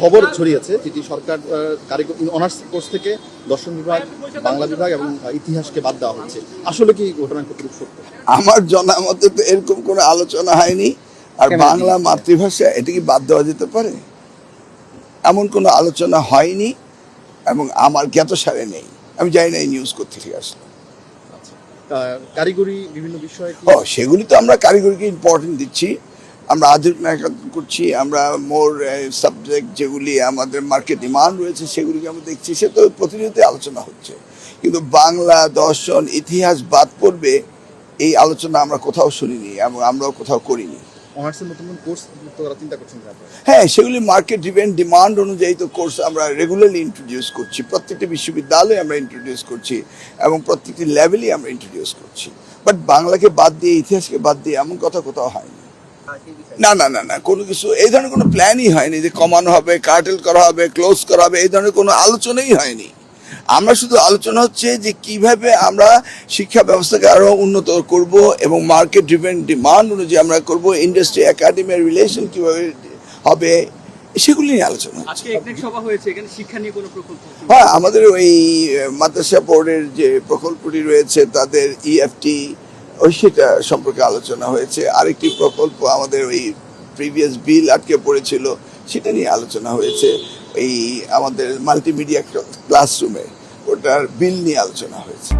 খবর ছড়িয়েছে যেটি সরকার অনার্স কোর্স থেকে দর্শন বিভাগ, বাংলা বিভাগ এবং ইতিহাসকে বাদ দেওয়া হচ্ছে। আসলে কি ঘটনা কতটুকু সত্য? আমার জানা মতে তো এরকম কোনো আলোচনা হয়নি। আর বাংলা মাতৃভাষা এটা কি বাদ দেওয়া যেতে পারে? এমন কোনো আলোচনা হয়নি এবং আমার জ্ঞাতসারে নেই। আমি জানি না এই নিউজ কোত্থেকে আসলো। কারিগরি বিভিন্ন বিষয়ে সেগুলি তো আমরা কারিগরিকে ইম্পর্টেন্ট দিচ্ছি, আমরা আধুনিক নায়কত্ব করছি, আমরা মোর সাবজেক্ট যেগুলি আমাদের মার্কেট ডিমান্ড রয়েছে সেগুলিকে আমরা দেখছি, সে তো প্রতিনিয়ত আলোচনা হচ্ছে। কিন্তু বাংলা, দর্শন, ইতিহাস বাদ পড়বে এই আলোচনা আমরা কোথাও শুনিনি এবং আমরাও কোথাও করিনি। অনার্সের নতুন কোর্স যুক্ত করার চিন্তা করছেন? হ্যাঁ, সেগুলি মার্কেট ড্রিভেন ডিমান্ড অনুযায়ী তো কোর্স আমরা রেগুলারলি ইন্ট্রোডিউস করছি, প্রত্যেকটি বিশ্ববিদ্যালয়ে আমরা ইন্ট্রোডিউস করছি এবং প্রত্যেকটি লেভেলেই আমরা ইন্ট্রোডিউস করছি। বাট বাংলাকে বাদ দিয়ে, ইতিহাসকে বাদ দিয়ে এমন কথা কোথাও হয়নি। না না না না, কোনো কিছু এই ধরনের কোনো প্ল্যানই হয়নি যে কমানো হবে, কার্টেল করা হবে, ক্লোজ করা হবে, এই ধরনের কোনো আলোচনাই হয়নি। আমরা শুধু আলোচনা হচ্ছে যে কিভাবে আমরা শিক্ষা ব্যবস্থাকে আরো উন্নত করব এবং মার্কেট ড্রিভেন ডিমান্ড অনুযায়ী আমরা করব, ইন্ডাস্ট্রি একাডেমির রিলেশন কিভাবে হবে সেগুলি নিয়ে আলোচনা। হ্যাঁ, আমাদের ওই মাদ্রাসা বোর্ডের যে প্রকল্পটি রয়েছে তাদের ইএফটি সেটা সম্পর্কে আলোচনা হয়েছে। আরেকটি প্রকল্প আমাদের ওই প্রিভিয়াস বিল আটকে পড়েছিল, সেটা নিয়ে আলোচনা হয়েছে। এই আমাদের মাল্টিমিডিয়া ক্লাসরুমে ওটার বিল নিয়ে আলোচনা হয়েছে।